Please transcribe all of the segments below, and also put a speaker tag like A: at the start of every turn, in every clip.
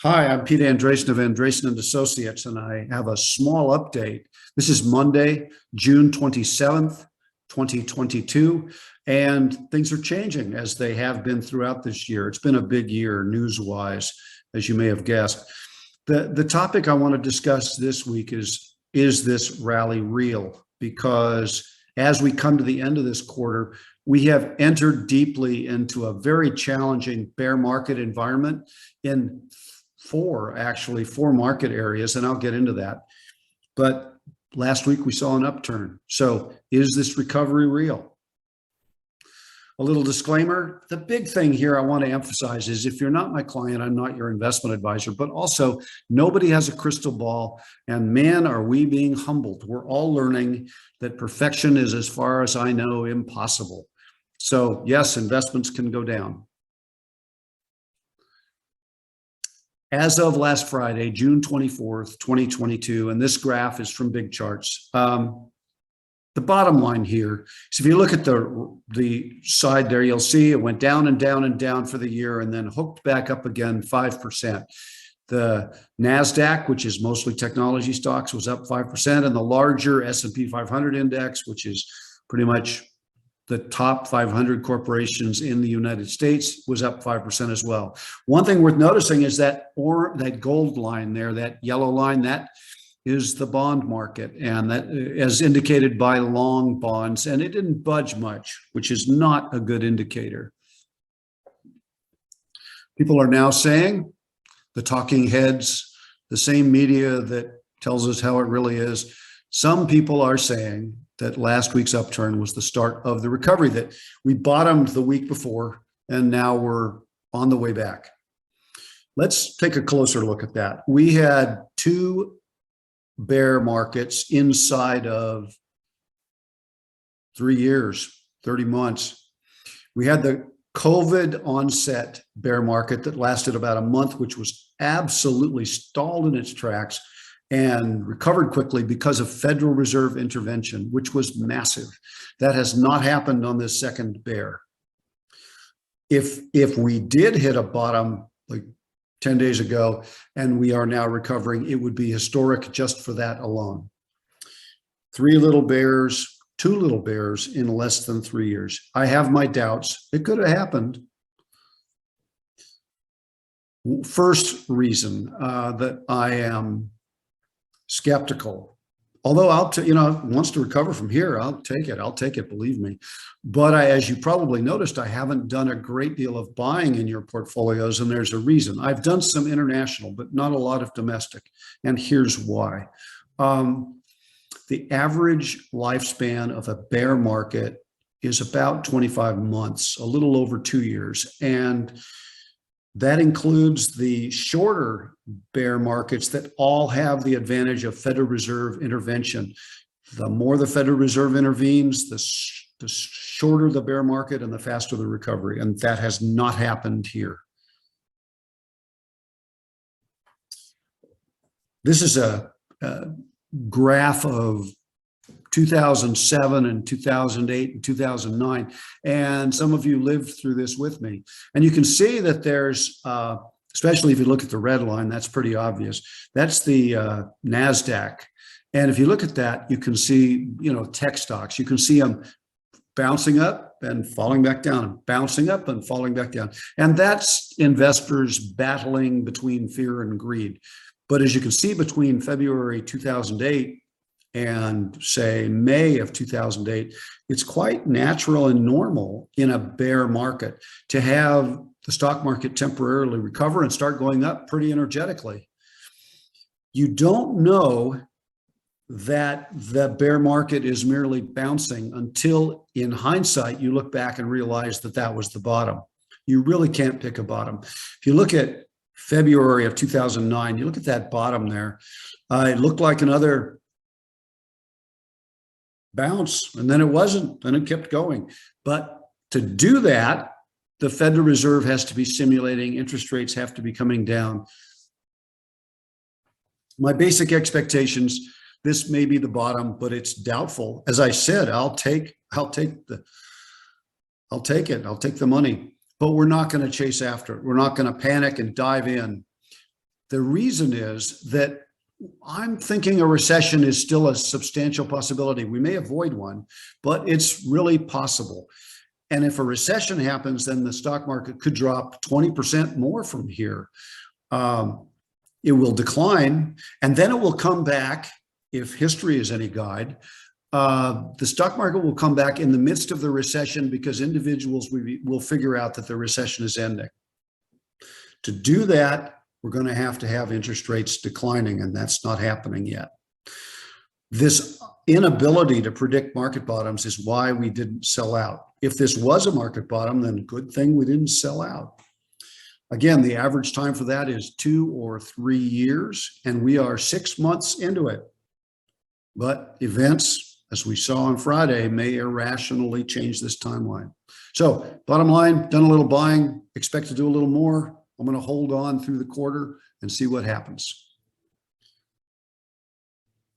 A: Hi, I'm Pete Andresen of Andresen and Associates, and I have a small update. This is Monday, June 27th, 2022, and things are changing as they have been throughout this year. It's been a big year news-wise, as you may have guessed. The topic I want to discuss this week is this rally real? Because as we come to the end of this quarter, we have entered deeply into a very challenging bear market environment in four market areas, and I'll get into that. But last week we saw an upturn. So is this recovery real? A little disclaimer, the big thing here I want to emphasize is if you're not my client, I'm not your investment advisor, but also nobody has a crystal ball, and man, are we being humbled. We're all learning that perfection is, as far as I know, impossible. So yes, investments can go down. As of last Friday, June 24th, 2022, and this graph is from Big Charts. The bottom line here is if you look at the side there, you'll see it went down and down and down for the year and then hooked back up again 5%. The NASDAQ, which is mostly technology stocks, was up 5%, and the larger S&P 500 index, which is pretty much the top 500 corporations in the United States, was up 5% as well. One thing worth noticing is that gold line there, that yellow line, that is the bond market, and that as indicated by long bonds, and it didn't budge much, which is not a good indicator. People are now saying, the talking heads, the same media that tells us how it really is, some people are saying that last week's upturn was the start of the recovery, that we bottomed the week before and now we're on the way back. Let's take a closer look at that. We had two bear markets inside of 3 years, 30 months. We had the COVID onset bear market that lasted about a month, which was absolutely stalled in its tracks and recovered quickly because of Federal Reserve intervention, which was massive. That has not happened on this second bear. If we did hit a bottom like 10 days ago and we are now recovering, it would be historic just for that alone. Two little bears in less than 3 years. I have my doubts. It could have happened. First reason that I am skeptical, although wants to recover from here, I'll take it, believe me. But as you probably noticed, I haven't done a great deal of buying in your portfolios, and there's a reason. I've done some international, but not a lot of domestic, and here's why. The average lifespan of a bear market is about 25 months, a little over 2 years, and that includes the shorter bear markets that all have the advantage of Federal Reserve intervention. The more the Federal Reserve intervenes, the shorter the bear market and the faster the recovery. And that has not happened here. This is a graph of 2007 and 2008 and 2009. And some of you lived through this with me. And you can see that there's, especially if you look at the red line, that's pretty obvious. That's the NASDAQ. And if you look at that, you can see, tech stocks. You can see them bouncing up and falling back down, and bouncing up and falling back down. And that's investors battling between fear and greed. But as you can see, between February 2008 and say May of 2008, it's quite natural and normal in a bear market to have the stock market temporarily recover and start going up pretty energetically. You don't know that the bear market is merely bouncing until, in hindsight, you look back and realize that that was the bottom. You really can't pick a bottom. If you look at February of 2009, you look at that bottom there, it looked like another bounce, and then it wasn't, then it kept going. But to do that, the Federal Reserve has to be simulating, interest rates have to be coming down. My basic expectations, this may be the bottom, but it's doubtful. As I said, I'll take the money, but we're not going to chase after it. We're not going to panic and dive in. The reason is that I'm thinking a recession is still a substantial possibility. We may avoid one, but it's really possible. And if a recession happens, then the stock market could drop 20% more from here. It will decline, and then it will come back. If history is any guide, the stock market will come back in the midst of the recession because individuals will figure out that the recession is ending. To do that, we're going to have interest rates declining, and that's not happening yet. This inability to predict market bottoms is why we didn't sell out. If this was a market bottom, then good thing we didn't sell out. Again, the average time for that is 2 or 3 years, and we are 6 months into it. But events, as we saw on Friday, may irrationally change this timeline. So bottom line, done a little buying, expect to do a little more. I'm going to hold on through the quarter and see what happens.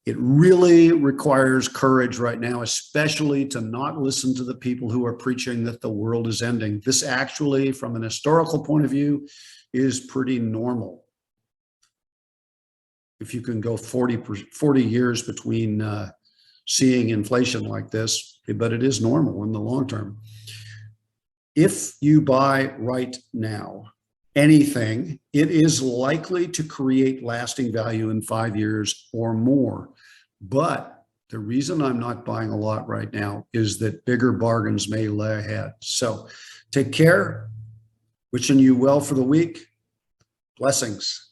A: It really requires courage right now, especially to not listen to the people who are preaching that the world is ending. This actually, from an historical point of view, is pretty normal. If you can go 40 years between seeing inflation like this, but it is normal in the long term. If you buy right now, anything, it is likely to create lasting value in 5 years or more. But the reason I'm not buying a lot right now is that bigger bargains may lay ahead. So take care. Wishing you well for the week. Blessings.